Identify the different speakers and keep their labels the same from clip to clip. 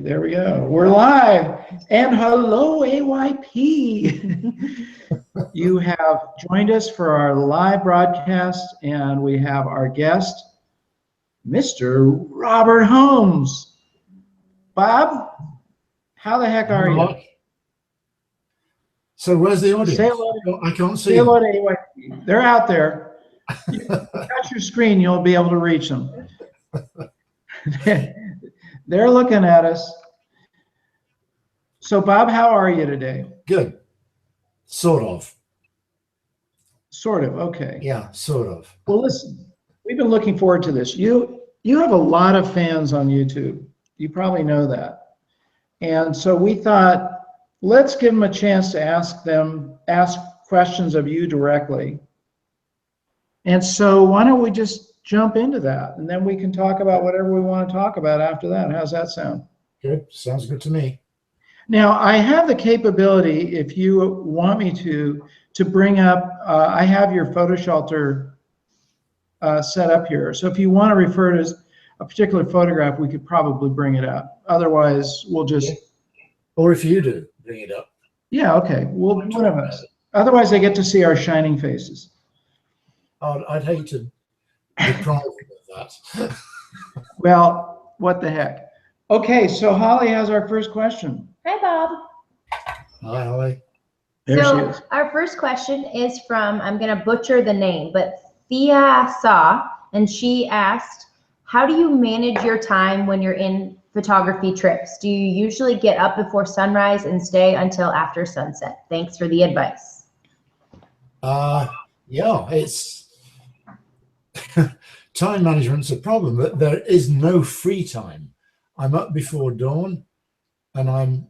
Speaker 1: there we go. We're live. And hello, AYP. You have joined us for our live broadcast, and we have our guest, Mr. Robert Holmes. Bob, how the heck are you?
Speaker 2: So where's the audience?
Speaker 1: Say hello.
Speaker 2: I can't see
Speaker 1: Say hello
Speaker 2: them.
Speaker 1: to AYP. They're out there. You touch your screen, you'll be able to reach them. They're looking at us. So, Bob, how are you today?
Speaker 2: Good. Sort of.
Speaker 1: Sort of. Okay.
Speaker 2: Yeah, sort of.
Speaker 1: Well, listen, we've been looking forward to this. You have a lot of fans on YouTube. You probably know that. And so we thought, let's give them a chance to ask questions of you directly. And so why don't we just jump into that, and then we can talk about whatever we want to talk about after that. How's that sound?
Speaker 2: Good. Sounds good to me.
Speaker 1: Now, I have the capability, if you want me to bring up, I have your photo shelter set up here. So if you want to refer to a particular photograph, we could probably bring it up. Otherwise, we'll just...
Speaker 2: Or if you do, bring it up.
Speaker 1: Yeah, okay. Well, one of us. Otherwise, they get to see our shining faces.
Speaker 2: I'd hate to deprive you of that.
Speaker 1: Well, what the heck. Okay, so Holly has our first question.
Speaker 3: Hi, Bob.
Speaker 2: Hi, Holly.
Speaker 1: There she
Speaker 3: So
Speaker 1: is.
Speaker 3: our first question is from, I'm going to butcher the name, but Thea Saw, and she asked, how do you manage your time when you're in photography trips? Do you usually get up before sunrise and stay until after sunset? Thanks for the advice.
Speaker 2: Yeah, it's time management's a problem, but there is no free time. I'm up before dawn, and I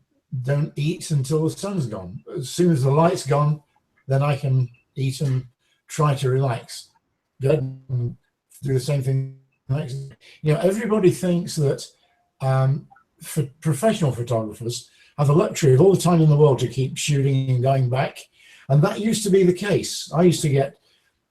Speaker 2: don't eat until the sun's gone. As soon as the light's gone, then I can eat and try to relax. Go and do the same thing next. You know, everybody thinks that for professional photographers have the luxury of all the time in the world to keep shooting and going back, and that used to be the case. I used to get,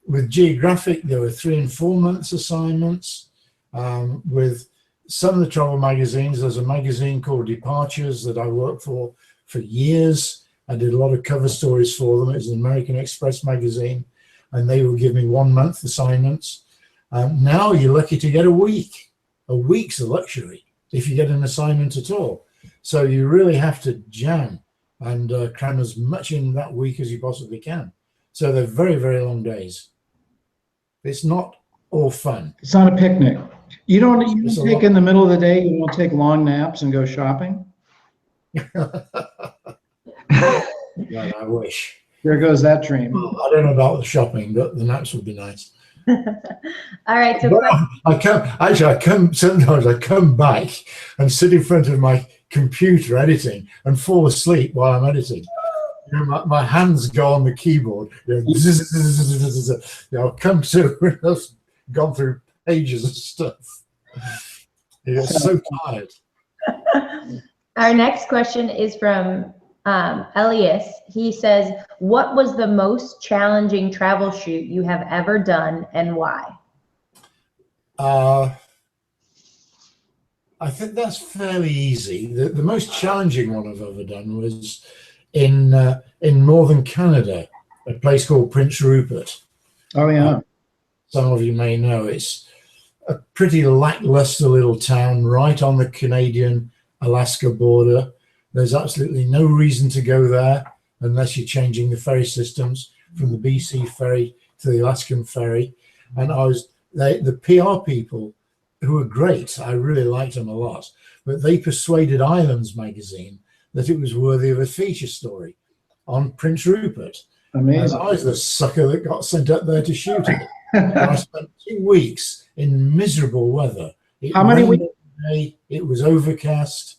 Speaker 2: with Geographic, there were 3 and 4 months assignments. With some of the travel magazines, there's a magazine called Departures that I worked for years. I did a lot of cover stories for them. It was an American Express magazine, and they would give me 1 month assignments. Now you're lucky to get a week. A week's a luxury if you get an assignment at all. So you really have to jam and cram as much in that week as you possibly can. So they're very, very long days. It's not all fun.
Speaker 1: It's not a picnic. You don't take in the middle of the day, you don't take long naps and go shopping?
Speaker 2: Yeah, I wish.
Speaker 1: There goes that dream.
Speaker 2: Well, I don't know about the shopping, but the naps would be nice.
Speaker 3: All right. So
Speaker 2: sometimes I come back and sit in front of my computer editing and fall asleep while I'm editing. You know, my hands go on the keyboard. You know, I'll come to and I've gone through pages of stuff. You're so tired.
Speaker 3: our next question is from Elias. He says, what was the most challenging travel shoot you have ever done and why?
Speaker 2: I think that's fairly easy. The most challenging one I've ever done was in northern Canada, a place called Prince Rupert.
Speaker 1: Oh, yeah.
Speaker 2: Some of you may know it's a pretty lackluster little town right on the Canadian-Alaska border. There's absolutely no reason to go there unless you're changing the ferry systems from the BC ferry to the Alaskan ferry. And the PR people, who were great, I really liked them a lot, but they persuaded Islands magazine that it was worthy of a feature story on Prince Rupert.
Speaker 1: Amazing.
Speaker 2: And I was the sucker that got sent up there to shoot it. I spent 2 weeks in miserable weather.
Speaker 1: How many weeks?
Speaker 2: It was overcast.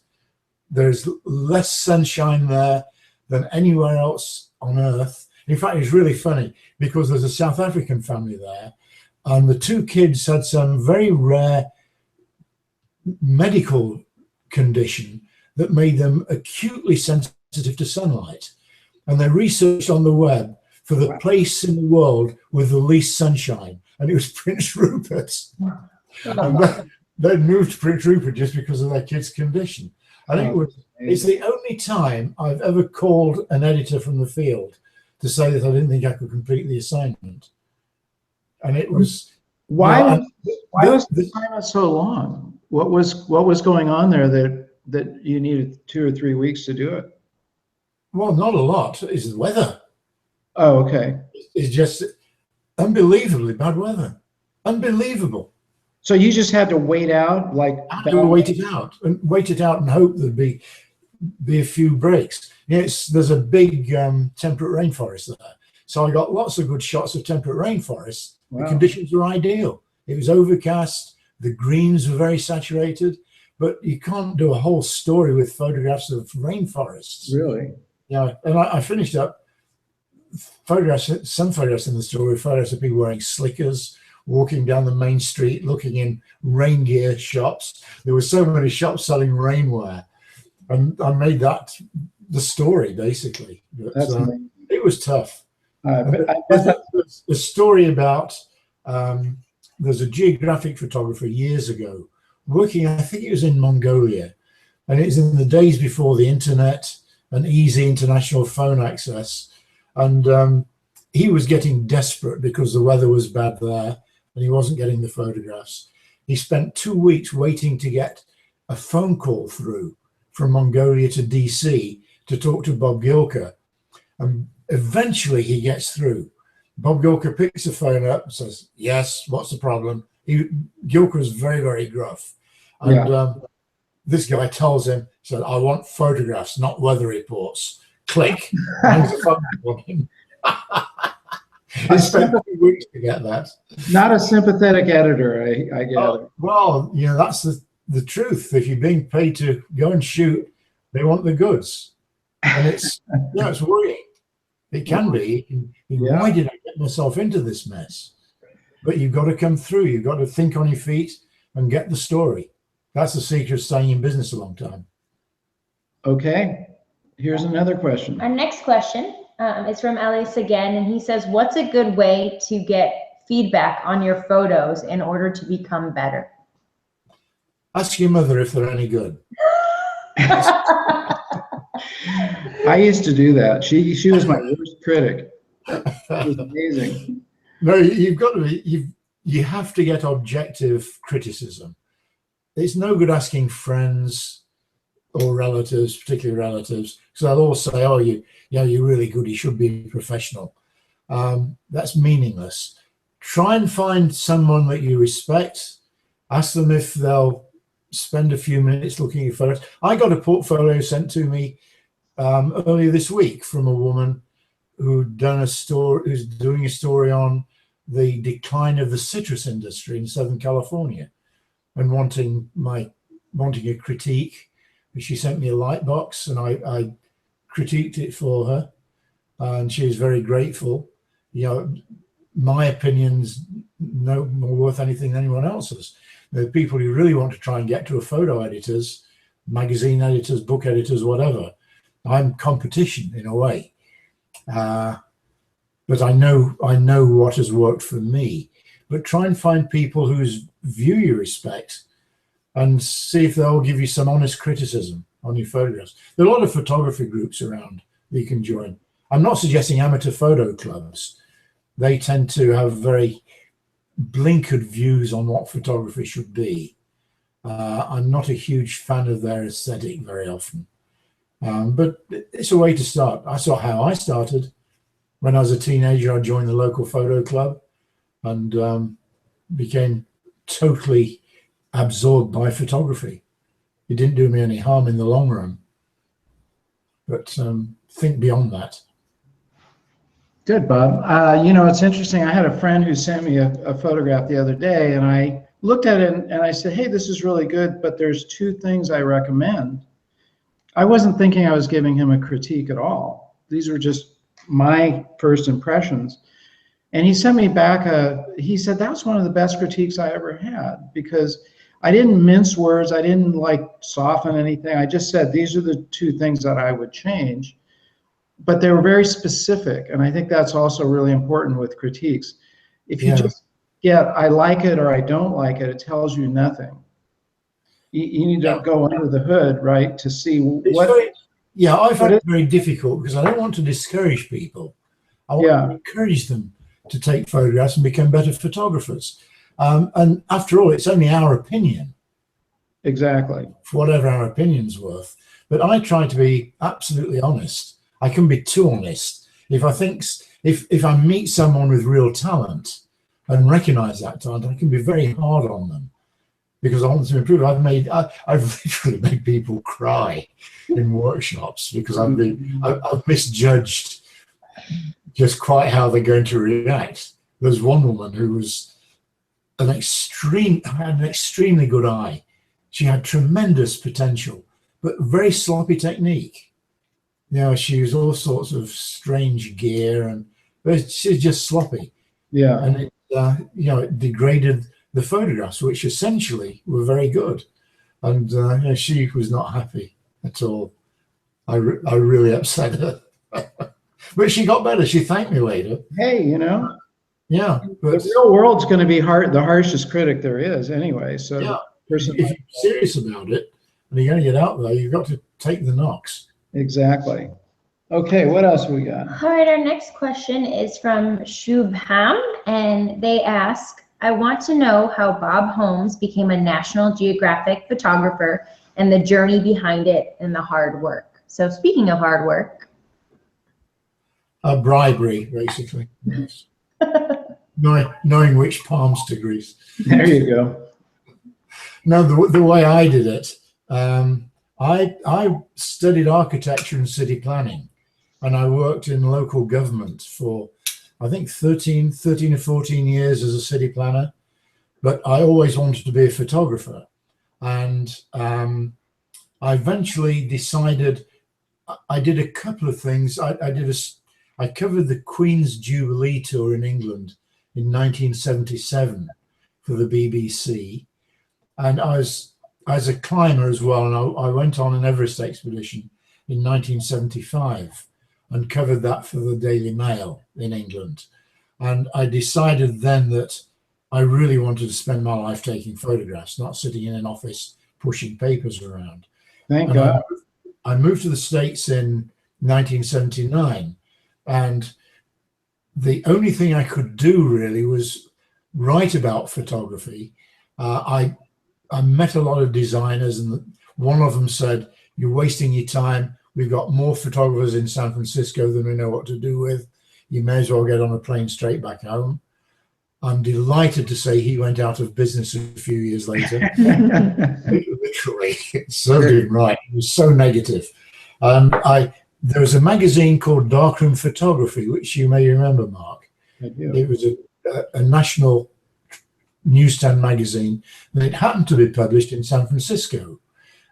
Speaker 2: There's less sunshine there than anywhere else on Earth. In fact, it's really funny because there's a South African family there, and the 2 kids had some very rare medical condition that made them acutely sensitive to sunlight. And they researched on the web for the place in the world with the least sunshine, and it was Prince Rupert. And they'd moved to Prince Rupert just because of their kid's condition. I think it's the only time I've ever called an editor from the field to say that I didn't think I could complete the assignment. And it was
Speaker 1: why was the
Speaker 2: the
Speaker 1: assignment so long? What was going on there that you needed 2 or 3 weeks to do it?
Speaker 2: well, not a lot. It's the weather.
Speaker 1: Oh, okay.
Speaker 2: It's just unbelievably bad weather. Unbelievable.
Speaker 1: So you just had to wait out, like
Speaker 2: I had to wait it out and hope there'd be a few breaks. There's a big temperate rainforest there, so I got lots of good shots of temperate rainforest.
Speaker 1: Wow.
Speaker 2: The conditions were ideal. It was overcast. The greens were very saturated, but you can't do a whole story with photographs of rainforests.
Speaker 1: Really?
Speaker 2: Yeah, and I finished up some photographs in the story, photographs of people wearing slickers, walking down the main street, looking in rain gear shops. There were so many shops selling rainwear, and I made that the story basically. But,
Speaker 1: That's amazing.
Speaker 2: it was tough.
Speaker 1: There's
Speaker 2: a story about there's a geographic photographer years ago working, I think it was in Mongolia, and it was in the days before the internet and easy international phone access, and he was getting desperate because the weather was bad there and he wasn't getting the photographs. He spent 2 weeks waiting to get a phone call through from Mongolia to DC to talk to Bob Gilker, and eventually he gets through. Bob Gilker picks the phone up and says, "Yes, what's the problem?" Gilker was very, very gruff. And this guy tells him, he said, "I want photographs, not weather reports." Click. Hangs the phone on him. He spent 2 weeks to get that.
Speaker 1: not a sympathetic editor, I gather.
Speaker 2: Well, that's the truth. If you're being paid to go and shoot, they want the goods. And it's worrying. It can be. Why did I get myself into this mess? But you've got to come through. You've got to think on your feet and get the story. That's the secret of staying in business a long time.
Speaker 1: Okay. Here's another question.
Speaker 3: Our next question is from Elias again, and he says, "What's a good way to get feedback on your photos in order to become better?"
Speaker 2: Ask your mother if they're any good.
Speaker 1: I used to do that. She was my worst critic. It was amazing.
Speaker 2: No, you've got to be. You have to get objective criticism. It's no good asking friends or relatives, particularly relatives, because they'll all say, "Oh, you're really good. You should be professional." That's meaningless. Try and find someone that you respect. Ask them if they'll spend a few minutes looking at your photos. I got a portfolio sent to me earlier this week from a woman who's doing a story on the decline of the citrus industry in Southern California, and wanting a critique. She sent me a light box, and I critiqued it for her, and she was very grateful. My opinion's no more worth anything than anyone else's. The people who really want to try and get to are photo editors, magazine editors, book editors, whatever. I'm competition in a way, but I know what has worked for me. But try and find people whose view you respect, and see if they'll give you some honest criticism on your photographs. There are a lot of photography groups around that you can join. I'm not suggesting amateur photo clubs. They tend to have very blinkered views on what photography should be. I'm not a huge fan of their aesthetic very often. But it's a way to start. I saw how I started. When I was a teenager, I joined the local photo club and became totally absorbed by photography. It didn't do me any harm in the long run. But think beyond that.
Speaker 1: Good, Bob. It's interesting. I had a friend who sent me a photograph the other day, and I looked at it and I said, "Hey, this is really good, but there's 2 things I recommend." I wasn't thinking I was giving him a critique at all. These were just my first impressions. And he sent me back he said, "That was one of the best critiques I ever had, because I didn't mince words. I didn't soften anything. I just said, these are the 2 things that I would change." But they were very specific. And I think that's also really important with critiques. If you just get, "I like it" or "I don't like it," it tells you nothing. You need to go under the hood, right, to see what.
Speaker 2: Yeah, I find it very difficult because I don't want to discourage people. I want to encourage them to take photographs and become better photographers. And after all, it's only our opinion.
Speaker 1: Exactly.
Speaker 2: For whatever our opinion's worth. But I try to be absolutely honest. I can be too honest. If I meet someone with real talent and recognize that talent, I can be very hard on them because I want them to improve. I've literally made people cry in workshops because I've misjudged just quite how they're going to react. There's one woman who was had an extremely good eye. She had tremendous potential, but very sloppy technique. You know, she used all sorts of strange gear, but she's just sloppy.
Speaker 1: Yeah,
Speaker 2: and it it degraded the photographs, which essentially were very good. And she was not happy at all. I really upset her, but she got better. She thanked me later.
Speaker 1: Hey,
Speaker 2: yeah, but
Speaker 1: the real world's going to be the harshest critic there is, anyway. So
Speaker 2: yeah, if you're serious about it and you're going to get out there, you've got to take the knocks.
Speaker 1: Exactly. Okay, what else we got?
Speaker 3: All right, our next question is from Shubham, and they ask, I want to know how Bob Holmes became a National Geographic photographer and the journey behind it and the hard work. So speaking of hard work.
Speaker 2: Bribery, basically. Yes. Knowing which palms to grease.
Speaker 1: There you go.
Speaker 2: No, the way I did it, I studied architecture and city planning, and I worked in local government for, I think, 13 or 14 years as a city planner. But I always wanted to be a photographer. And I eventually decided, I did a couple of things. I covered the Queen's Jubilee tour in England in 1977 for the BBC. And I was as a climber as well, and I went on an Everest expedition in 1975 and covered that for the Daily Mail in England. And I decided then that I really wanted to spend my life taking photographs, not sitting in an office pushing papers around.
Speaker 1: Thank God.
Speaker 2: I moved to the States in 1979, and the only thing I could do really was write about photography. I met a lot of designers, and one of them said, "You're wasting your time. We've got more photographers in San Francisco than we know what to do with. You may as well get on a plane straight back home." I'm delighted to say he went out of business a few years later. Literally, it served him right. It was so negative. There was a magazine called Darkroom Photography, which you may remember, Mark.
Speaker 1: I do.
Speaker 2: It was a national newsstand magazine, and it happened to be published in San Francisco.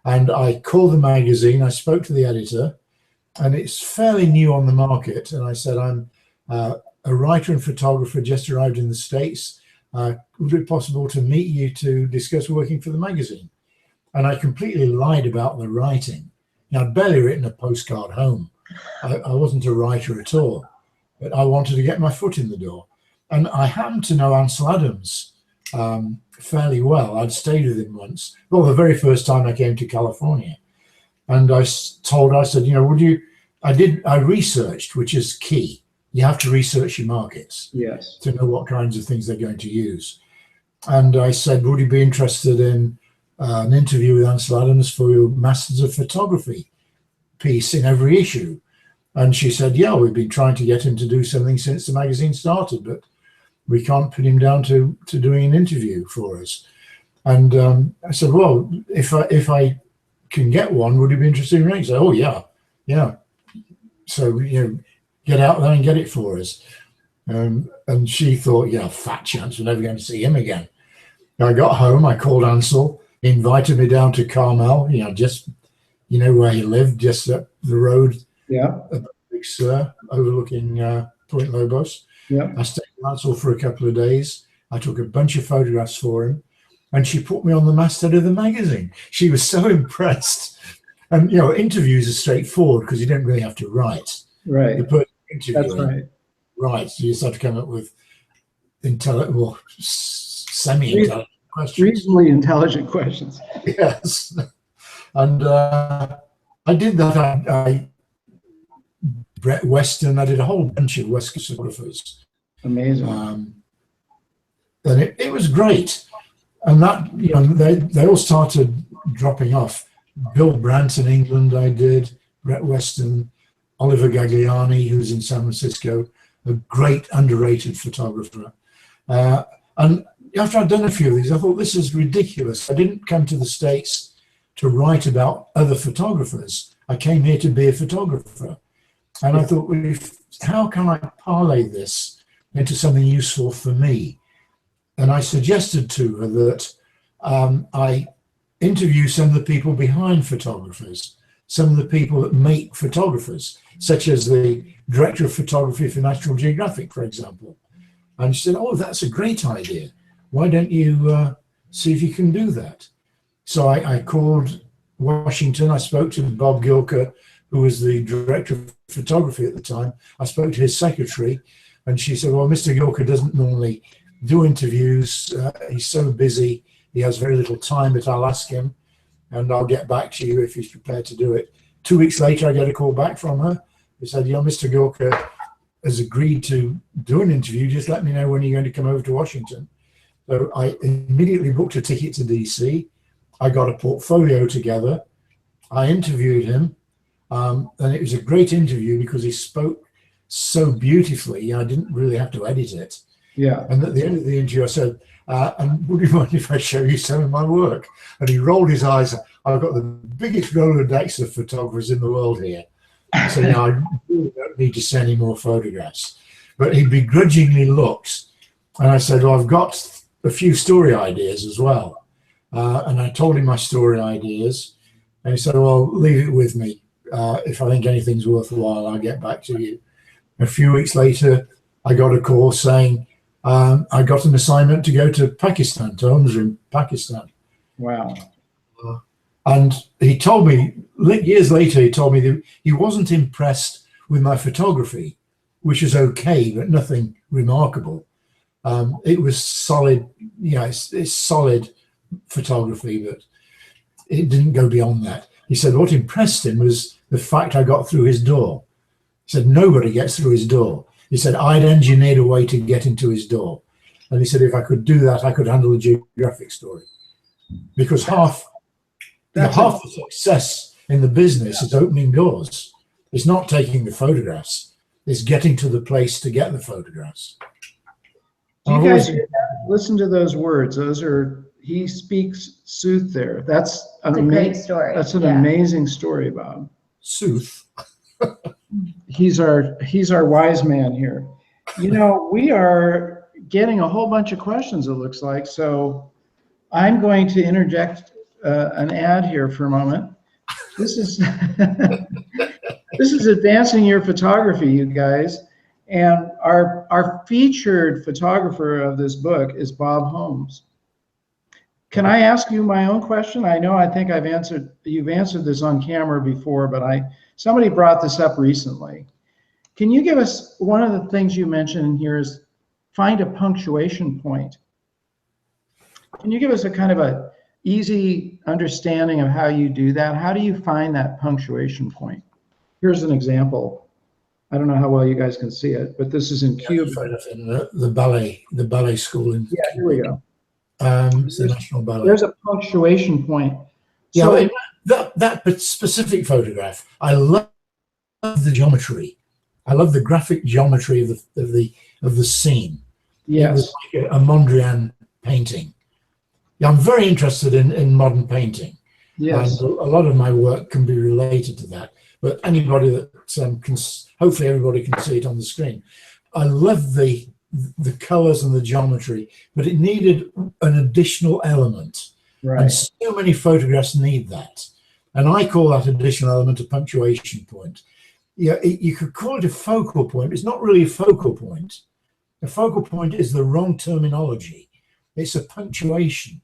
Speaker 2: And I called the magazine, I spoke to the editor, and it's fairly new on the market. And I said, I'm a writer and photographer, just arrived in the States. Would it be possible to meet you to discuss working for the magazine? And I completely lied about the writing. I'd barely written a postcard home. I wasn't a writer at all, but I wanted to get my foot in the door. And I happened to know Ansel Adams fairly well. I'd stayed with him once. Well, the very first time I came to California. And I said, I researched, which is key. You have to research your markets.
Speaker 1: Yes.
Speaker 2: To know what kinds of things they're going to use. And I said, would you be interested in an interview with Ansel Adams for your Masters of Photography piece in every issue? And she said, yeah, we've been trying to get him to do something since the magazine started, but we can't put him down to doing an interview for us. And I said, well, if I can get one, would you be interested in it? She said, oh, yeah. So, get out there and get it for us. And she thought, yeah, fat chance, we're never going to see him again. I got home, I called Ansel, he invited me down to Carmel, just, where he lived, just up the road.
Speaker 1: Yeah.
Speaker 2: Big Sur, overlooking Point Lobos.
Speaker 1: Yeah.
Speaker 2: I stayed with Ansel for a couple of days. I took a bunch of photographs for him, and she put me on the masthead of the magazine. She was so impressed. And, interviews are straightforward because you don't really have to write.
Speaker 1: Right.
Speaker 2: The person interviewing,
Speaker 1: that's right.
Speaker 2: Right. So you just have to come up with semi-intelligent questions.
Speaker 1: Reasonably intelligent questions.
Speaker 2: Yes. And I did that. Brett Weston, I did a whole bunch of West Coast photographers.
Speaker 1: Amazing.
Speaker 2: And it was great. And that, you know, they all started dropping off. Bill Brandt in England I did, Brett Weston, Oliver Gagliani, who's in San Francisco, a great underrated photographer. And after I'd done a few of these, I thought, this is ridiculous. I didn't come to the States to write about other photographers. I came here to be a photographer. And I thought, well, how can I parlay this into something useful for me? And I suggested to her that I interview some of the people behind photographers, some of the people that make photographers, such as the director of photography for National Geographic, for example. And she said, oh, that's a great idea. Why don't you see if you can do that? So I called Washington. I spoke to Bob Gilker, who was the director of photography at the time. I spoke to his secretary, and she said, well, Mr. Gilker doesn't normally do interviews. He's so busy. He has very little time, but I'll ask him, and I'll get back to you if he's prepared to do it. 2 weeks later, I get a call back from her. He said, you know, Mr. Gilker has agreed to do an interview. Just let me know when you're going to come over to Washington. So I immediately booked a ticket to DC. I got a portfolio together. I interviewed him. And it was a great interview because he spoke so beautifully. I didn't really have to edit it.
Speaker 1: Yeah.
Speaker 2: And at the end of the interview, I said, and would you mind if I show you some of my work? And he rolled his eyes. I've got the biggest Rolodex of photographers in the world here. I said, no, I really don't need to send any more photographs. But he begrudgingly looked. And I said, well, I've got a few story ideas as well. And I told him my story ideas. And he said, well, leave it with me. If I think anything's worthwhile, I'll get back to you. A few weeks later, I got a call saying I got an assignment to go to Pakistan, to Holmes in Pakistan.
Speaker 1: Wow.
Speaker 2: And he told me, years later, he told me that he wasn't impressed with my photography, which is okay, but nothing remarkable. It was solid, you know, it's solid photography, but it didn't go beyond that. He said what impressed him was the fact I got through his door. He said nobody gets through his door. He said I'd engineered a way to get into his door. And he said if I could do that, I could handle a geographic story. Because half the success in the business is opening doors. It's not taking the photographs. It's getting to the place to get the photographs.
Speaker 1: Do you guys listen to those words? Those are, he speaks sooth there. That's
Speaker 3: It's a great story.
Speaker 1: That's an amazing story, Bob.
Speaker 2: Sooth.
Speaker 1: He's our wise man here. You know, we are getting a whole bunch of questions, it looks like. So I'm going to interject an ad here for a moment. This is this is advancing your photography, you guys. And our featured photographer of this book is Bob Holmes. Can I ask you my own question? I think you've answered this on camera before, but somebody brought this up recently. Can you give us, one of the things you mentioned in here is find a punctuation point. Can you give us a kind of a easy understanding of how you do that? How do you find that punctuation point? Here's an example. I don't know how well you guys can see it, but this is in Cuba.
Speaker 2: In the ballet school.
Speaker 1: Yeah, here we go.
Speaker 2: It's the National Ballet.
Speaker 1: There's a punctuation point.
Speaker 2: Yeah,
Speaker 1: So
Speaker 2: that specific photograph, I love the geometry. I love the graphic geometry of the scene.
Speaker 1: yes,
Speaker 2: It was like a Mondrian painting. Yeah, I'm very interested in modern painting.
Speaker 1: yes.
Speaker 2: And a lot of my work can be related to that. But anybody that hopefully everybody can see it on the screen. I love the colors and the geometry, but it needed an additional element.
Speaker 1: Right.
Speaker 2: And so many photographs need that. And I call that additional element a punctuation point. Yeah, you could call it a focal point. It's not really a focal point. A focal point is the wrong terminology. It's a punctuation.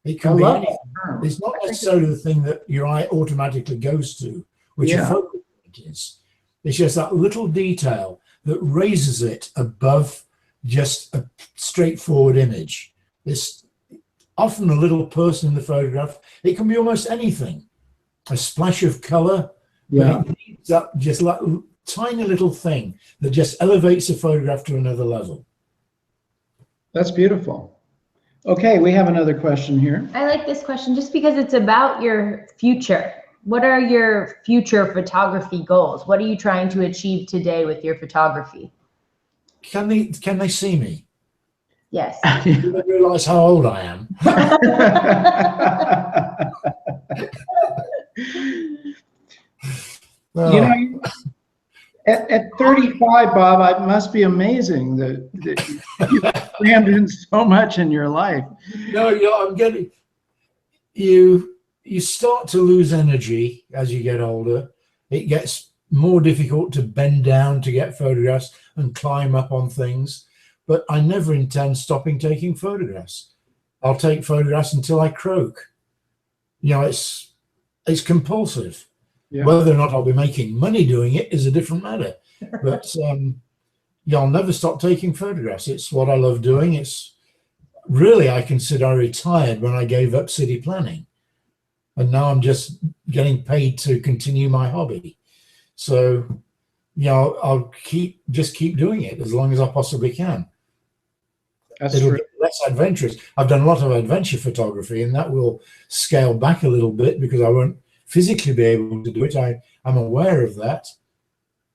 Speaker 2: It can be anything. It's not necessarily the thing that your eye automatically goes to, which a focal point is. It's just that little detail that raises it above just a straightforward image. often a little person in the photograph. It can be almost anything, a splash of color,
Speaker 1: Yeah,
Speaker 2: but it needs that just like tiny little thing that just elevates a photograph to another level.
Speaker 1: that's beautiful. Okay, we have another question here.
Speaker 3: I like this question just because it's about your future. What are your future photography goals? What are you trying to achieve today with your photography?
Speaker 2: Can they see me?
Speaker 3: Yes.
Speaker 2: Do they realize how old I am?
Speaker 1: You know, at 35, Bob, it must be amazing that you've crammed in so much in your life.
Speaker 2: No, I'm getting you start to lose energy as you get older. It gets more difficult to bend down to get photographs and climb up on things. But I never intend stopping taking photographs. I'll take photographs until I croak. You know, it's compulsive.
Speaker 1: Yeah.
Speaker 2: Whether or not I'll be making money doing it is a different matter. But yeah, I'll never stop taking photographs. It's what I love doing. It's really, I consider I retired when I gave up city planning. And now I'm just getting paid to continue my hobby. So, you know, I'll keep doing it as long as I possibly can. It'll
Speaker 1: true.
Speaker 2: get less adventurous. I've done a lot of adventure photography, and that will scale back a little bit because I won't physically be able to do it. I'm aware of that.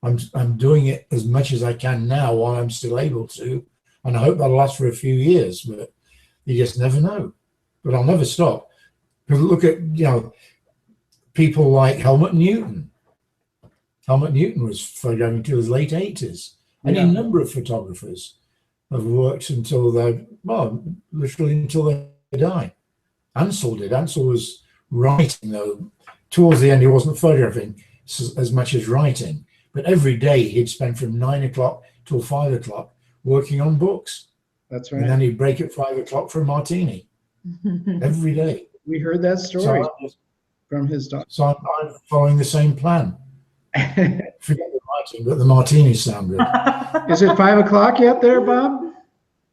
Speaker 2: I'm doing it as much as I can now while I'm still able to, and I hope that'll last for a few years. But you just never know. But I'll never stop. Because look at, you know, people like Helmut Newton. Helmut Newton was photographing until his late 80s. Any number of photographers have worked until they, well, literally until they die. Ansel did. Ansel was writing, though. Towards the end, he wasn't photographing as much as writing. But every day he'd spend from 9 o'clock till 5 o'clock working on books.
Speaker 1: That's right.
Speaker 2: And then he'd break at 5 o'clock for a martini. Every day.
Speaker 1: We heard that story from his daughter.
Speaker 2: So I'm following the same plan. Forget the writing, but the martinis sound good.
Speaker 1: Is it 5 o'clock yet there, Bob?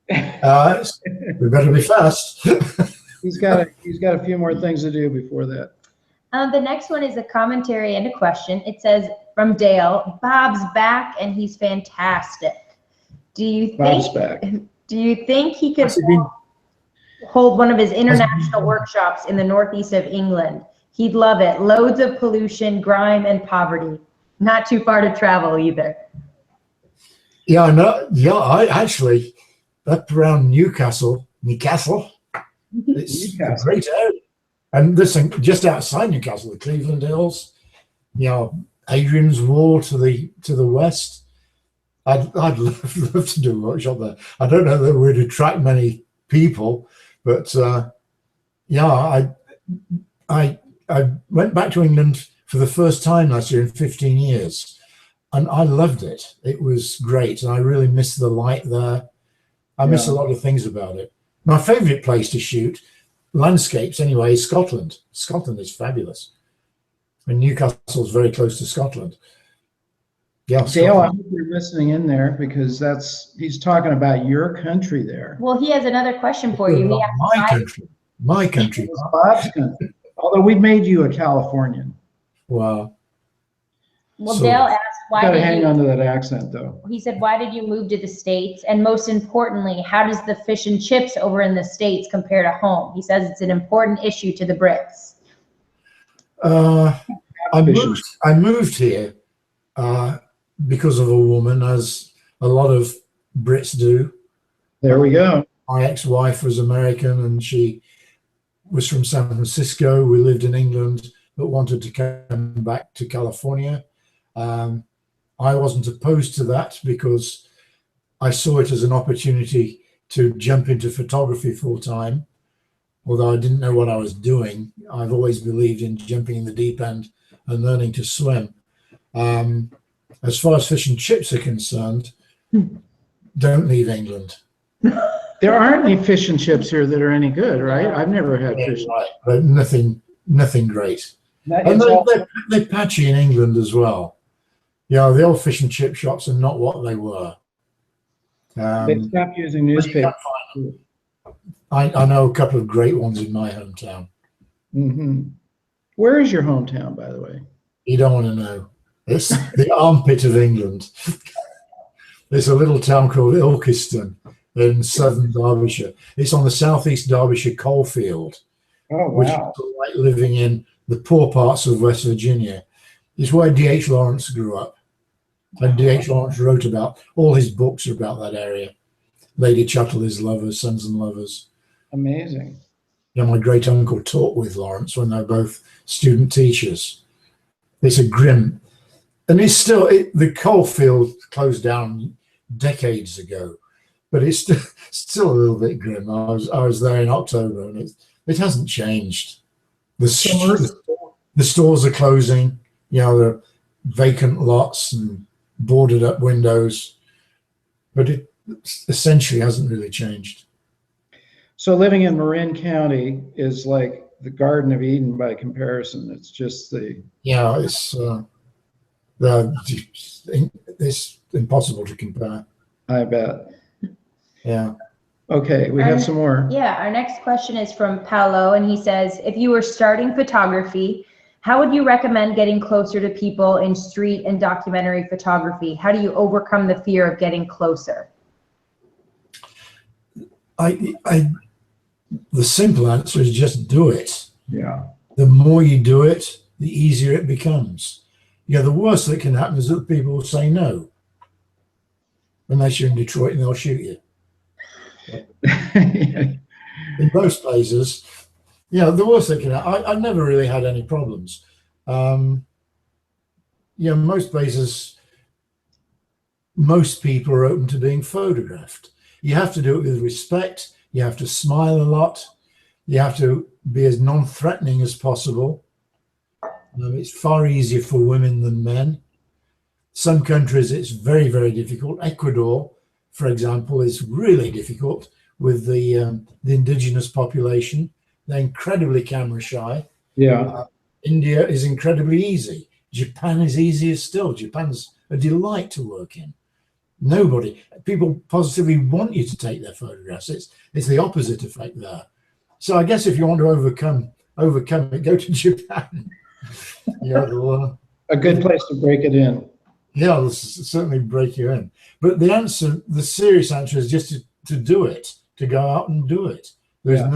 Speaker 2: We better be fast.
Speaker 1: He's got a few more things to do before that.
Speaker 3: The next one is a commentary and a question. It says, from Dale, Bob's back and he's fantastic. Do you think he could hold one of his international workshops in the northeast of England? He'd love it. Loads of pollution, grime, and poverty. Not too far to travel either.
Speaker 2: Yeah, I know. Yeah, I actually up around Newcastle. It's a great area. And listen, just outside Newcastle, the Cleveland Hills, you know, Adrian's Wall to the west. I'd love to do a workshop there. I don't know that we'd attract many people, but yeah, I went back to England for the first time last year in 15 years, and I loved it. It was great, and I really miss the light there. I miss a lot of things about it. My favorite place to shoot landscapes anyway is Scotland. Scotland is fabulous, and Newcastle's very close to Scotland. Yeah,
Speaker 1: Dale, I hope you're listening in there because he's talking about your country there.
Speaker 3: Well, he has another question for you.
Speaker 2: My country.
Speaker 1: Bob's country. Although we've made you a Californian.
Speaker 2: Wow.
Speaker 3: Well, so, Dale asked, why
Speaker 1: did you hang on to that accent, though?
Speaker 3: He said, why did you move to the States? And most importantly, how does the fish and chips over in the States compare to home? He says it's an important issue to the Brits.
Speaker 2: I moved here because of a woman, as a lot of Brits do.
Speaker 1: There we go.
Speaker 2: My ex-wife was American, and she was from San Francisco. We lived in England, but wanted to come back to California. I wasn't opposed to that because I saw it as an opportunity to jump into photography full time. Although I didn't know what I was doing, I've always believed in jumping in the deep end and learning to swim. As far as fish and chips are concerned, don't leave England.
Speaker 1: There aren't any fish and chips here that are any good, right? I've never had fish.
Speaker 2: Right, but nothing great. And they're patchy in England as well. Yeah, the old fish and chip shops are not what they were.
Speaker 1: They stopped using newspapers.
Speaker 2: I know a couple of great ones in my hometown.
Speaker 1: Hmm. Where is your hometown, by the way?
Speaker 2: You don't want to know. It's the armpit of England. There's a little town called Ilkeston in southern Derbyshire. It's on the southeast Derbyshire coalfield,
Speaker 1: Oh,
Speaker 2: which is
Speaker 1: wow.
Speaker 2: like living in the poor parts of West Virginia. It's where D.H. Lawrence grew up. And D.H. Lawrence wrote about, all his books are about that area. Lady Chatterley's Lovers, Sons and Lovers.
Speaker 1: Amazing.
Speaker 2: You know, my great uncle taught with Lawrence when they were both student teachers. It's a grim, and it's still, the coalfield closed down decades ago, but it's still a little bit grim. I was there in October, and it hasn't changed. The stores are closing. You know, the vacant lots and boarded up windows, but it essentially hasn't really changed.
Speaker 1: So living in Marin County is like the Garden of Eden by comparison. It's just
Speaker 2: It's impossible to compare.
Speaker 1: I bet.
Speaker 2: Yeah.
Speaker 1: Okay, we have some more.
Speaker 3: Yeah, our next question is from Paolo, and he says, if you were starting photography, how would you recommend getting closer to people in street and documentary photography? How do you overcome the fear of getting closer?
Speaker 2: The simple answer is just do it.
Speaker 1: Yeah.
Speaker 2: The more you do it, the easier it becomes. Yeah, the worst that can happen is that people will say no. Unless you're in Detroit and they'll shoot you. In most places, the worst that can happen, I've never really had any problems. Most places, most people are open to being photographed. You have to do it with respect. You have to smile a lot. You have to be as non-threatening as possible. It's far easier for women than men. Some countries it's very, very difficult. Ecuador, for example, is really difficult with the indigenous population. They're incredibly camera shy.
Speaker 1: Yeah.
Speaker 2: India is incredibly easy. Japan is easier still. Japan's a delight to work in. People positively want you to take their photographs. It's the opposite effect there. So I guess if you want to overcome it, go to Japan.
Speaker 1: A good place to break it in.
Speaker 2: Yeah, it'll certainly break you in. But the serious answer is just to do it, to go out and do it. There's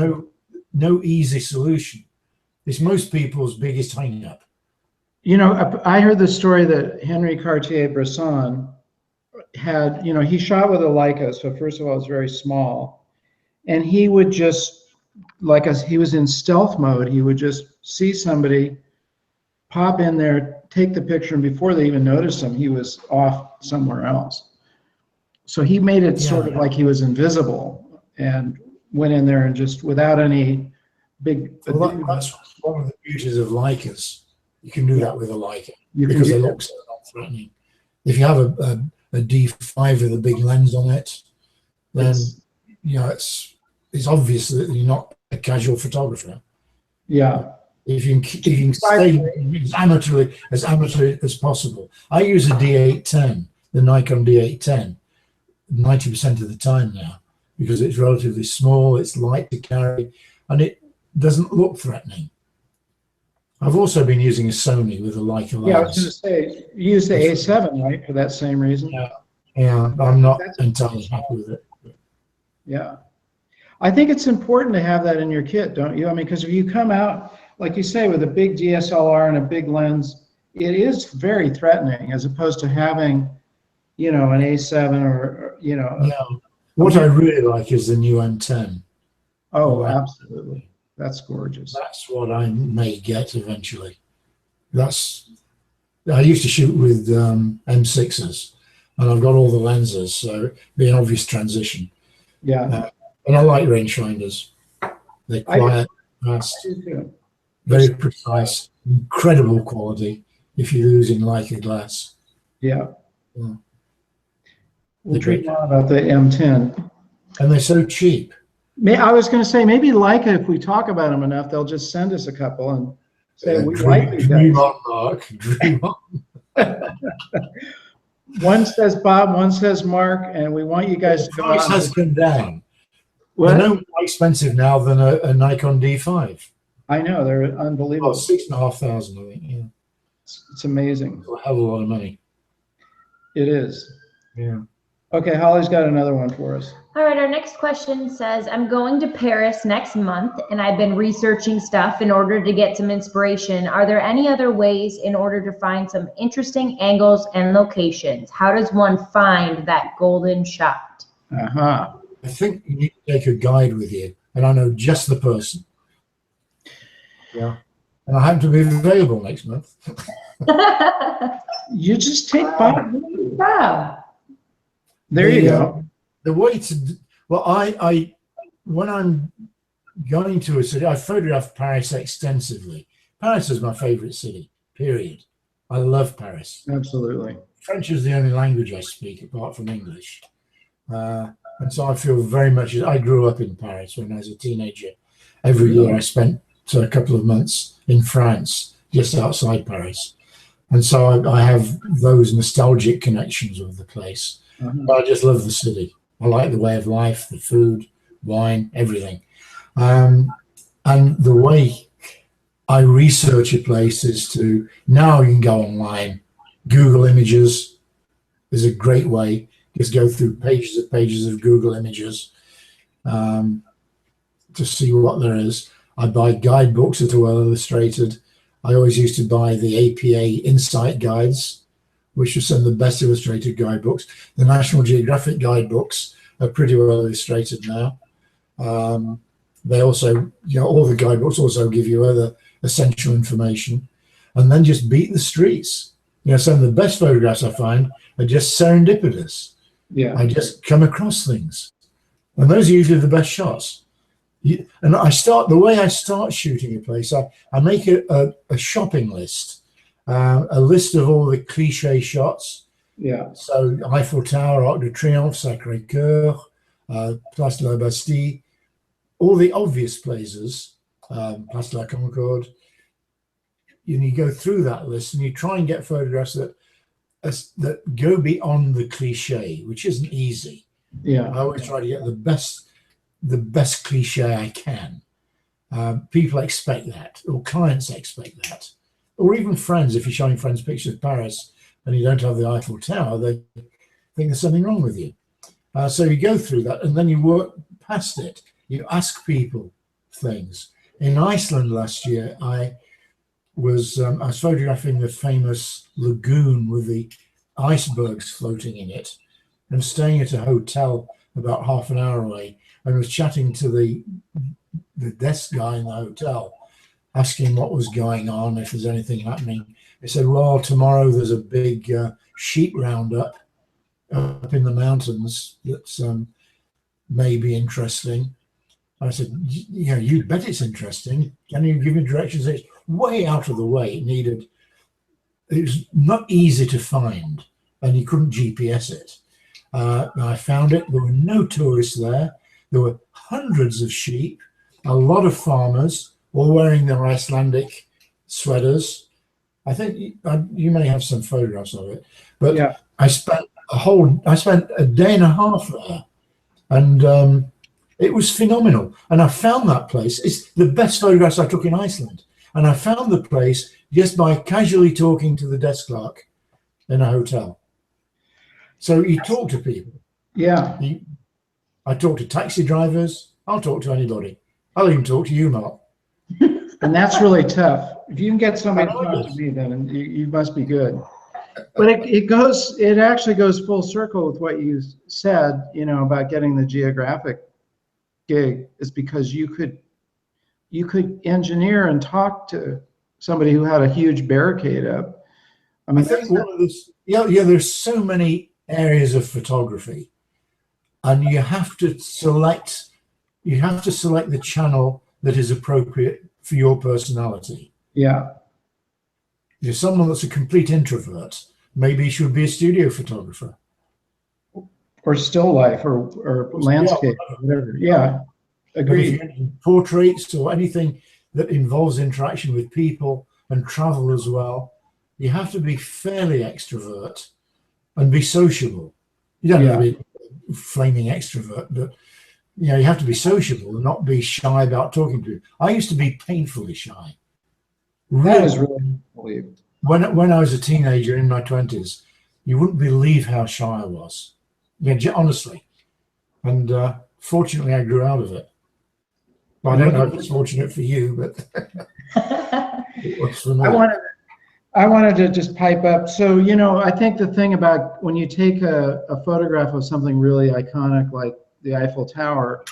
Speaker 2: no easy solution. It's most people's biggest hang up.
Speaker 1: I heard the story that Henry Cartier-Bresson had, he shot with a Leica. So first of all, it's very small. And he would just, he was in stealth mode. He would just see somebody, pop in there, take the picture, and before they even noticed him, he was off somewhere else. So he made it sort of like he was invisible and went in there and just without any big.
Speaker 2: Well, that's one of the beauties of Leicas. You can do that with a Leica because they look so non-threatening. If you have a D5 with a big lens on it, then it's obvious that you're not a casual photographer.
Speaker 1: Yeah.
Speaker 2: If you can stay as amateur as possible. I use a D810, the Nikon D810, 90% of the time now, because it's relatively small, it's light to carry, and it doesn't look threatening. I've also been using a Sony with a Leica lens.
Speaker 1: Yeah, I was going to say, you use the A7, right, for that same reason?
Speaker 2: Yeah, I'm not entirely happy with it.
Speaker 1: Yeah. I think it's important to have that in your kit, don't you? I mean, because if you come out, like you say, with a big DSLR and a big lens, it is very threatening as opposed to having, an A7 or.
Speaker 2: What I really like is the new M10.
Speaker 1: Oh, absolutely. That's gorgeous.
Speaker 2: That's what I may get eventually. I used to shoot with M6s, and I've got all the lenses, so it'd be an obvious transition.
Speaker 1: Yeah.
Speaker 2: And I like rangefinders. They're quiet, fast, very precise, incredible quality if you're using Leica glass.
Speaker 1: Yeah. We'll dream more about the M10.
Speaker 2: And they're so cheap.
Speaker 1: I was going to say, maybe Leica, if we talk about them enough, they'll just send us a couple and say, we like these guys.
Speaker 2: Dream on, Mark. Dream on.
Speaker 1: One says Bob, one says Mark, and we want you guys to go out.
Speaker 2: Price has come down. They're
Speaker 1: What?
Speaker 2: no more expensive now than a Nikon D5.
Speaker 1: I know, they're
Speaker 2: Oh,
Speaker 1: unbelievable.
Speaker 2: 6,500, I think. Yeah,
Speaker 1: It's amazing.
Speaker 2: a hell of a lot of money.
Speaker 1: It is.
Speaker 2: Yeah.
Speaker 1: Okay, Holly's got another one for us.
Speaker 3: All right, our next question says, I'm going to Paris next month and I've been researching stuff in order to get some inspiration. Are there any other ways in order to find some interesting angles and locations? How does one find that golden shot?
Speaker 1: Uh-huh.
Speaker 2: I think you need to take a guide with you, and I know just the person. Yeah. And I happen to be available next month.
Speaker 1: You just take Bob.
Speaker 3: Bob.
Speaker 1: There you go.
Speaker 2: The way to, well, I when I'm going to a city, I photograph Paris extensively. Paris is my favorite city, period. I love Paris.
Speaker 1: Absolutely.
Speaker 2: French is the only language I speak apart from English. And so I feel very much, I grew up in Paris when I was a teenager. Every year I spent a couple of months in France, just outside Paris. And so I have those nostalgic connections with the place. But I just love the city. I like the way of life, the food, wine, everything. And the way I research a place is to, now you can go online, Google Images is a great way. Just go through pages and pages of Google Images to see what there is. I buy guidebooks that are well illustrated. I always used to buy the APA Insight Guides, which are some of the best illustrated guidebooks. The National Geographic guidebooks are pretty well illustrated now. They also, all the guidebooks also give you other essential information. And then just beat the streets. Some of the best photographs I find are just serendipitous.
Speaker 1: Yeah.
Speaker 2: I just come across things. And those are usually the best shots. And the way I start shooting a place, I make a shopping list, a list of all the cliche shots.
Speaker 1: Yeah.
Speaker 2: So Eiffel Tower, Arc de Triomphe, Sacré-Cœur, Place de la Bastille, all the obvious places, Place de la Concorde. And you go through that list and you try and get photographs that go beyond the cliche, which isn't easy.
Speaker 1: Yeah.
Speaker 2: I always try to get the best cliche I can. People expect that, or clients expect that, or even friends. If you're showing friends pictures of Paris and you don't have the Eiffel Tower, they think there's something wrong with you. So you go through that and then you work past it. You ask people things. In Iceland last year, I was photographing the famous lagoon with the icebergs floating in it, and staying at a hotel about half an hour away, and was chatting to the desk guy in the hotel, asking what was going on, if there's anything happening. They said, well, tomorrow there's a big sheep roundup up in the mountains that's may be interesting. I said, you bet it's interesting. Can you give me directions? It's way out of the way. It was not easy to find, and you couldn't GPS it. I found it. There were no tourists there. There were hundreds of sheep, a lot of farmers, all wearing their Icelandic sweaters. I think you may have some photographs of it, but yeah. I spent a day and a half there, and it was phenomenal. And I found that place. It's the best photographs I took in Iceland. And I found the place just by casually talking to the desk clerk in a hotel. So you talk to people.
Speaker 1: Yeah.
Speaker 2: I talk to taxi drivers. I'll talk to anybody. I'll even talk to you, Mark.
Speaker 1: And that's really tough. If you can get somebody to talk to me, then you must be good. But it actually goes full circle with what you said, about getting the geographic gig, is because you could engineer and talk to somebody who had a huge barricade up.
Speaker 2: I think one of this, there's so many areas of photography, and you have to select the channel that is appropriate for your personality. Yeah. If you're someone that's a complete introvert, maybe you should be a studio photographer.
Speaker 1: Or still life or landscape, or whatever. Yeah. Agreed.
Speaker 2: Portraits or anything that involves interaction with people and travel as well, you have to be fairly extrovert and be sociable. You don't have to be a flaming extrovert, but you have to be sociable and not be shy about talking to people. I used to be painfully shy.
Speaker 1: That is really believable.
Speaker 2: When I was a teenager in my 20s, you wouldn't believe how shy I was. Honestly. And fortunately, I grew out of it. Well, I don't know if it's fortunate for you, but it was for me.
Speaker 1: I wanted to just pipe up. So, I think the thing about when you take a photograph of something really iconic like the Eiffel Tower,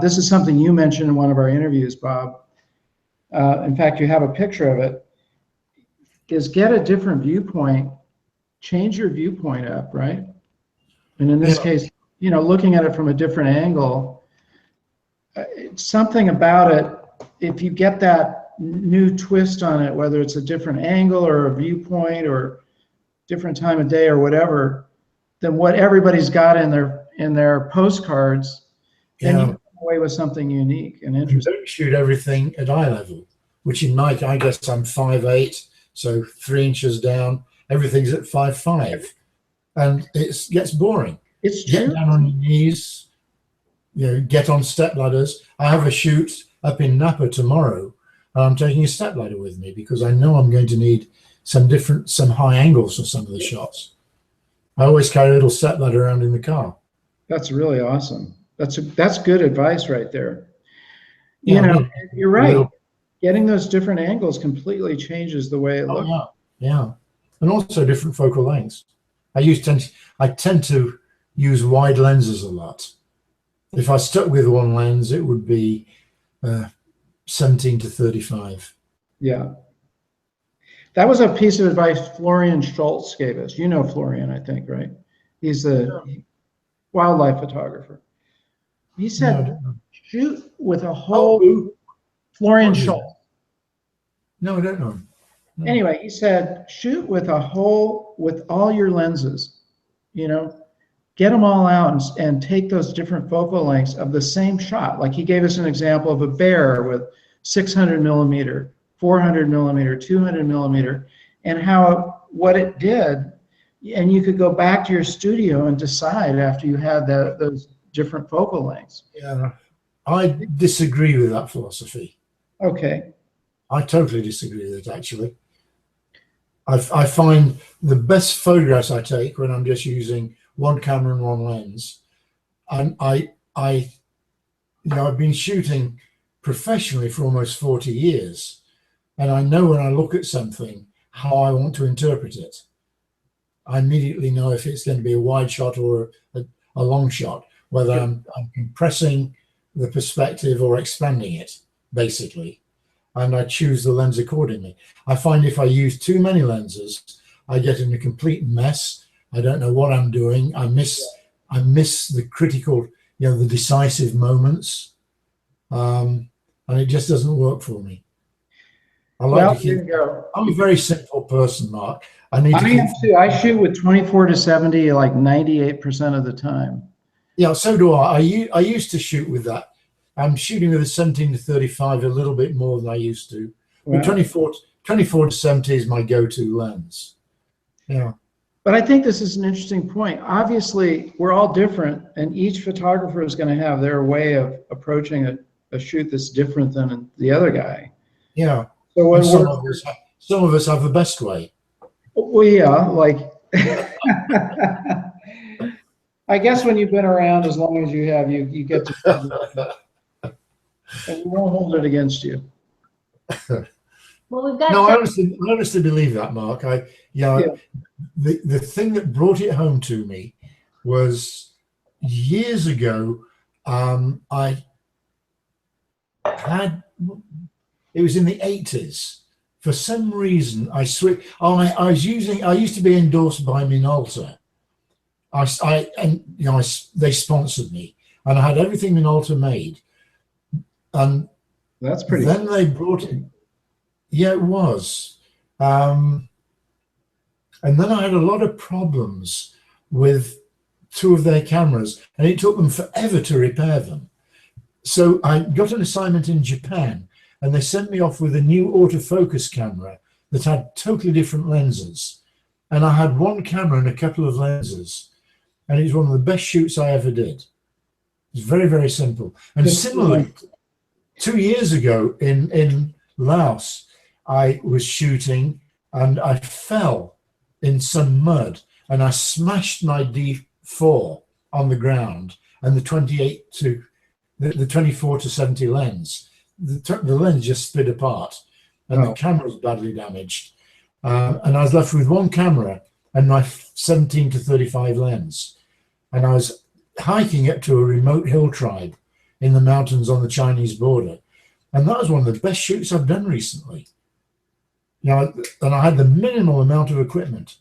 Speaker 1: this is something you mentioned in one of our interviews, Bob. In fact, you have a picture of it, is get a different viewpoint, change your viewpoint up, right? And in this case, looking at it from a different angle, something about it, if you get that new twist on it, whether it's a different angle or a viewpoint or different time of day or whatever, than what everybody's got in their postcards, then you come away with something unique and interesting.
Speaker 2: Don't shoot everything at eye level, which in my, I guess I'm 5'8", so 3 inches down, everything's at 5'5", and it gets boring.
Speaker 1: It's true.
Speaker 2: Get down on your knees, get on step ladders. I have a shoot up in Napa tomorrow, and I'm taking a step ladder with me because I know I'm going to need some high angles for some of the shots. I always carry a little step ladder around in the car.
Speaker 1: That's really awesome. That's good advice right there. You're right. Getting those different angles completely changes the way it looks.
Speaker 2: Yeah, and also different focal lengths. I tend to use wide lenses a lot. If I stuck with one lens, it would be 17 to 35.
Speaker 1: Yeah. That was a piece of advice Florian Schultz gave us. You know Florian, I think, right? He's the wildlife photographer. He said, shoot with a whole... Florian Schultz.
Speaker 2: No, I don't know. No.
Speaker 1: Anyway, he said, shoot with all your lenses, get them all out and take those different focal lengths of the same shot. Like he gave us an example of a bear with 600 millimeter, 400 millimeter, 200 millimeter, and what it did. And you could go back to your studio and decide after you had those different focal lengths.
Speaker 2: Yeah, I disagree with that philosophy.
Speaker 1: Okay.
Speaker 2: I totally disagree with it, actually. I find the best photographs I take when I'm just using one camera and one lens. And I've been shooting professionally for almost 40 years. And I know when I look at something, how I want to interpret it. I immediately know if it's going to be a wide shot or a long shot, whether I'm compressing the perspective or expanding it, basically. And I choose the lens accordingly. I find if I use too many lenses, I get in a complete mess. I don't know what I'm doing. I miss the critical, the decisive moments, and it just doesn't work for me. I'm a very simple person, Mark.
Speaker 1: I shoot with 24 to 70, like 98% of the time.
Speaker 2: Yeah, so do I. I used to shoot with that. I'm shooting with a 17 to 35 a little bit more than I used to. But 24 to 70 is my go-to lens. Yeah.
Speaker 1: But I think this is an interesting point. Obviously, we're all different, and each photographer is going to have their way of approaching a shoot that's different than the other guy.
Speaker 2: Yeah.
Speaker 1: So
Speaker 2: some of us have the best way.
Speaker 1: Well, yeah, like I guess when you've been around as long as you have, you get to and we won't hold it against you.
Speaker 3: Well, we've got.
Speaker 2: No, I honestly believe that, Mark. The thing that brought it home to me was years ago. It was in the 80s. For some reason, I switched. I used to be endorsed by Minolta. They sponsored me, and I had everything Minolta made. And
Speaker 1: that's pretty.
Speaker 2: Then they brought it. Yeah, it was. And then I had a lot of problems with 2 of their cameras, and it took them forever to repair them. So I got an assignment in Japan, and they sent me off with a new autofocus camera that had totally different lenses. And I had one camera and a couple of lenses, and it was one of the best shoots I ever did. It's very, very simple. And similarly, 2 years ago in Laos, I was shooting and I fell in some mud and I smashed my D4 on the ground, and the 24 to 70 lens, the lens just split apart, and the camera was badly damaged. And I was left with one camera and my 17 to 35 lens. And I was hiking up to a remote hill tribe in the mountains on the Chinese border. And that was one of the best shoots I've done recently. You know, and I had the minimal amount of equipment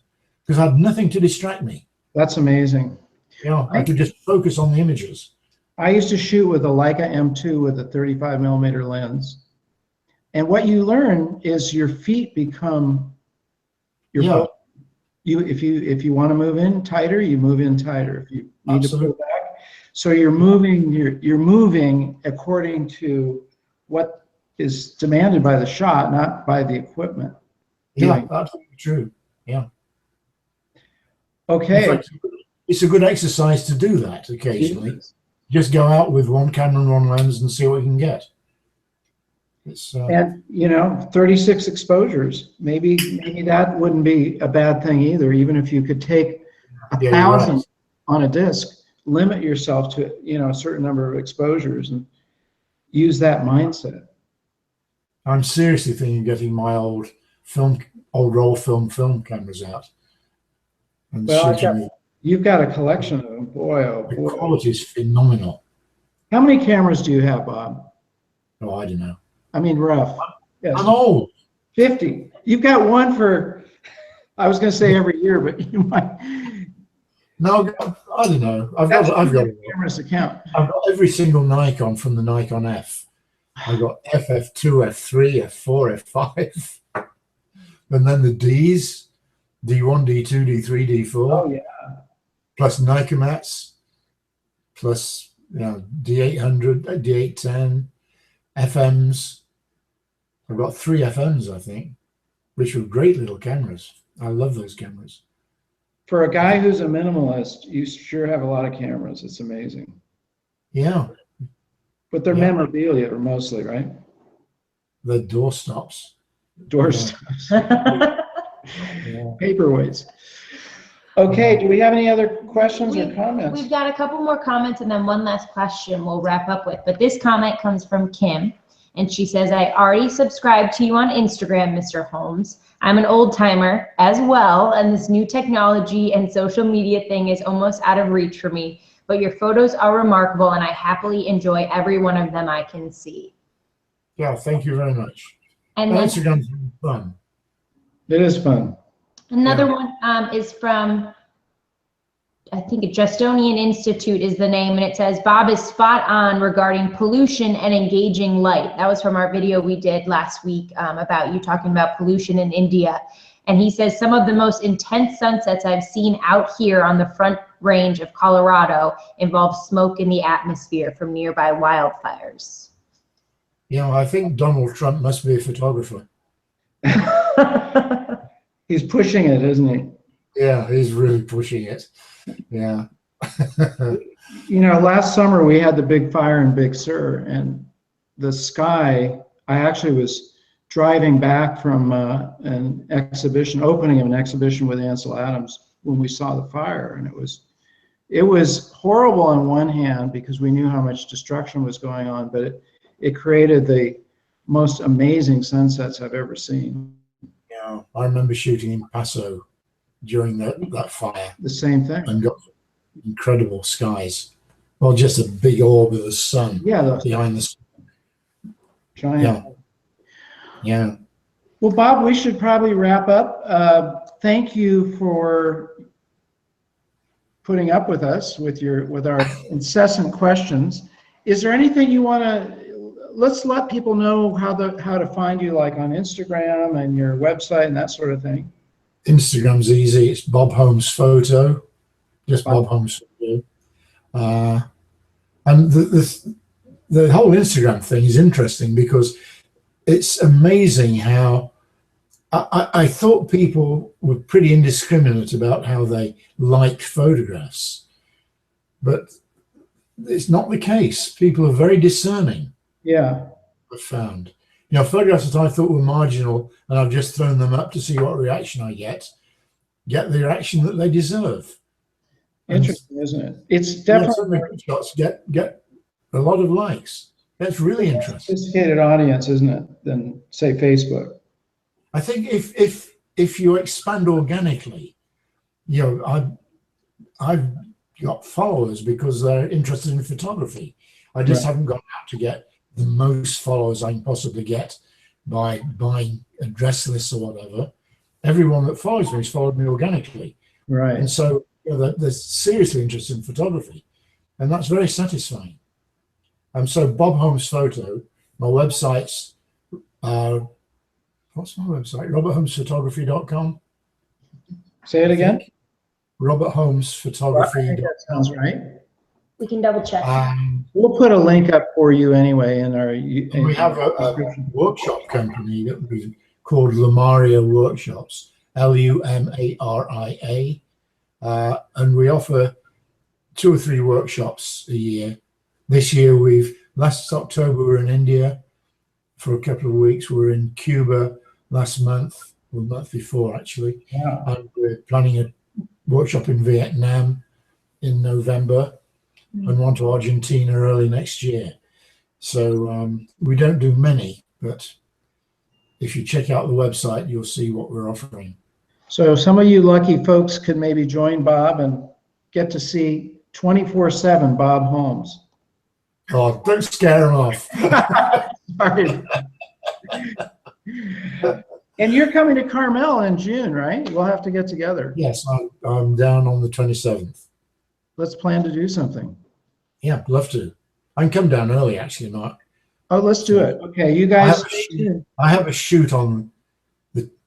Speaker 2: because I had nothing to distract me.
Speaker 1: That's amazing.
Speaker 2: You know, I could just focus on the images.
Speaker 1: I used to shoot with a Leica M2 with a 35 millimeter lens. And what you learn is your feet become your if you want to move in tighter, you move in tighter. If you need to pull back, so you're moving according to what is demanded by the shot, not by the equipment.
Speaker 2: Yeah, absolutely true. Yeah.
Speaker 1: Okay.
Speaker 2: In fact, it's a good exercise to do that occasionally. Just go out with one camera and one lens and see what you can get. It's,
Speaker 1: and you know, 36 exposures. Maybe that wouldn't be a bad thing either. Even if you could take 1,000 on a disc, limit yourself to, you know, a certain number of exposures and use that mindset.
Speaker 2: I'm seriously thinking of getting my old roll film cameras out. And
Speaker 1: well, you've got a collection of them. Boy, oh boy.
Speaker 2: The quality is phenomenal.
Speaker 1: How many cameras do you have, Bob?
Speaker 2: Oh, I don't know.
Speaker 1: I mean, rough. Yes.
Speaker 2: I'm old.
Speaker 1: 50. You've got one for, I was going to say every year, but you might.
Speaker 2: No, I don't know. I've got
Speaker 1: cameras to count.
Speaker 2: I've got every single Nikon from the Nikon F. I've got F2, F3, F4, F5, and then the Ds, D1, D2, D3, D4.
Speaker 1: Oh yeah.
Speaker 2: Plus Nikomats, plus, you know, D800, D810, FMs. I've got 3 FMs, I think, which were great little cameras. I love those cameras.
Speaker 1: For a guy who's a minimalist, you sure have a lot of cameras. It's amazing.
Speaker 2: Yeah.
Speaker 1: But they're memorabilia mostly, right?
Speaker 2: The doorstops.
Speaker 1: Doorstops. Paperweights. Okay, do we have any other questions or comments?
Speaker 3: We've got a couple more comments and then one last question we'll wrap up with. But this comment comes from Kim, and she says, I already subscribed to you on Instagram, Mr. Holmes. I'm an old timer as well, and this new technology and social media thing is almost out of reach for me. But your photos are remarkable, and I happily enjoy every one of them I can see.
Speaker 2: Yeah, thank you very much.
Speaker 3: And
Speaker 2: Instagram's fun.
Speaker 1: It is fun.
Speaker 3: Another one is from, I think, Justonian Institute is the name, and it says, Bob is spot on regarding pollution and engaging light. That was from our video we did last week about you talking about pollution in India. And he says, some of the most intense sunsets I've seen out here on the Front Range of Colorado involve smoke in the atmosphere from nearby wildfires.
Speaker 2: You know, I think Donald Trump must be a photographer.
Speaker 1: He's pushing it, isn't he?
Speaker 2: Yeah, he's really pushing it. Yeah.
Speaker 1: You know, last summer we had the big fire in Big Sur, and the sky, I actually was driving back from an exhibition, opening of an exhibition with Ansel Adams when we saw the fire, and it was horrible on one hand because we knew how much destruction was going on, but it created the most amazing sunsets I've ever seen.
Speaker 2: Yeah, I remember shooting in Paso during that fire.
Speaker 1: The same thing.
Speaker 2: And got incredible skies. Well, just a big orb of the sun behind the sun.
Speaker 1: Giant.
Speaker 2: Yeah. Yeah.
Speaker 1: Well, Bob, we should probably wrap up. Thank you for putting up with us with our incessant questions. Is there anything you want to? Let's let people know how to find you, like on Instagram and your website and that sort of thing.
Speaker 2: Instagram's easy. It's Bob Holmes Photo, just Bob Holmes Photo. And the whole Instagram thing is interesting because it's amazing how I thought people were pretty indiscriminate about how they liked photographs, but it's not the case. People are very discerning.
Speaker 1: Yeah.
Speaker 2: I've found. You know, photographs that I thought were marginal, and I've just thrown them up to see what reaction I get the reaction that they deserve.
Speaker 1: Interesting, isn't it? It's
Speaker 2: And some
Speaker 1: definitely
Speaker 2: of the shots get a lot of likes. That's really
Speaker 1: a more
Speaker 2: interesting.
Speaker 1: sophisticated audience, isn't it, than say Facebook?
Speaker 2: I think if you expand organically, you know, I've got followers because they're interested in photography. I just
Speaker 1: Right.
Speaker 2: haven't got out to get the most followers I can possibly get by buying address lists or whatever. Everyone that follows me has followed me organically.
Speaker 1: Right.
Speaker 2: And so, you know, they're seriously interested in photography, and that's very satisfying. So Bob Holmes Photo, my website's, what's my website? robertholmesphotography.com.
Speaker 1: Say it again.
Speaker 2: I think. robertholmesphotography.
Speaker 1: I think that sounds right.
Speaker 3: We can double check.
Speaker 1: We'll put a link up for you anyway in our.
Speaker 2: We have a workshop company that we called Lumaria Workshops, Lumaria, and we offer 2 or 3 workshops a year. This year, last October we were in India for a couple of weeks. We were in Cuba last month, or the month before actually,
Speaker 1: Yeah.
Speaker 2: and we're planning a workshop in Vietnam in November, and one to Argentina early next year. So we don't do many, but if you check out the website, you'll see what we're offering.
Speaker 1: So some of you lucky folks could maybe join Bob and get to see 24/7 Bob Holmes.
Speaker 2: Oh, don't scare them off.
Speaker 1: Sorry. And you're coming to Carmel in June, right? We'll have to get together.
Speaker 2: Yes, I'm down on the 27th.
Speaker 1: Let's plan to do something.
Speaker 2: Yeah, I'd love to. I can come down early, actually, Mark.
Speaker 1: Oh, let's do it. Okay, you guys stay tuned.
Speaker 2: I have a shoot on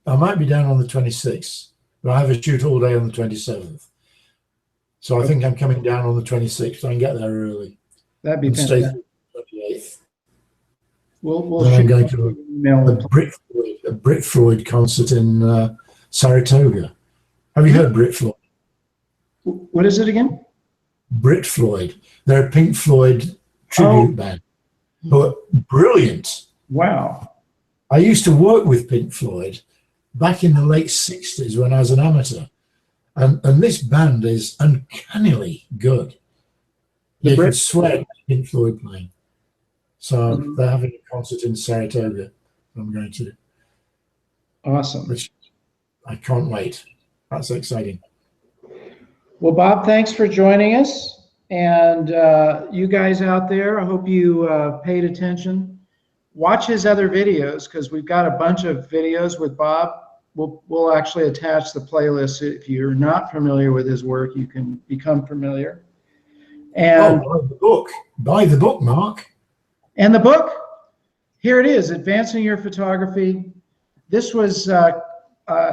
Speaker 2: I might be down on the 26th, but I have a shoot all day on the 27th. So I think I'm coming down on the 26th. I can get there early.
Speaker 1: That'd be
Speaker 2: And stay
Speaker 1: fantastic.
Speaker 2: through the 28th.
Speaker 1: We'll
Speaker 2: Then I'm
Speaker 1: shoot
Speaker 2: going to
Speaker 1: an email.
Speaker 2: a Brit Floyd concert in Saratoga. Have you heard Brit Floyd?
Speaker 1: What is it again?
Speaker 2: Brit Floyd. They're a Pink Floyd tribute band, but brilliant.
Speaker 1: Wow.
Speaker 2: I used to work with Pink Floyd back in the late 60s when I was an amateur. And this band is uncannily good. You could swear it's Pink Floyd playing. So they're having a concert in Saratoga. I'm going to.
Speaker 1: Awesome.
Speaker 2: Which I can't wait. That's exciting.
Speaker 1: Well, Bob, thanks for joining us. And you guys out there, I hope you paid attention. Watch his other videos because we've got a bunch of videos with Bob. We'll actually attach the playlist. If you're not familiar with his work, you can become familiar. And
Speaker 2: buy the book. Buy the book, Mark.
Speaker 1: And the book, here it is, Advancing Your Photography. This was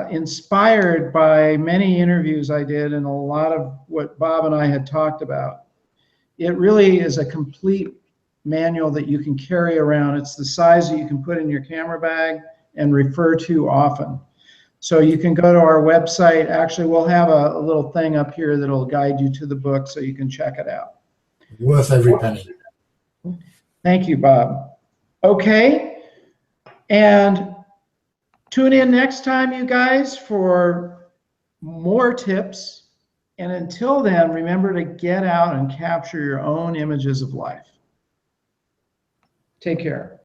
Speaker 1: inspired by many interviews I did and a lot of what Bob and I had talked about. It really is a complete manual that you can carry around. It's the size that you can put in your camera bag and refer to often. So you can go to our website. Actually, we'll have a little thing up here that'll guide you to the book so you can check it out.
Speaker 2: Worth every penny.
Speaker 1: Thank you, Bob. Okay, and tune in next time, you guys, for more tips. And until then, remember to get out and capture your own images of life. Take care.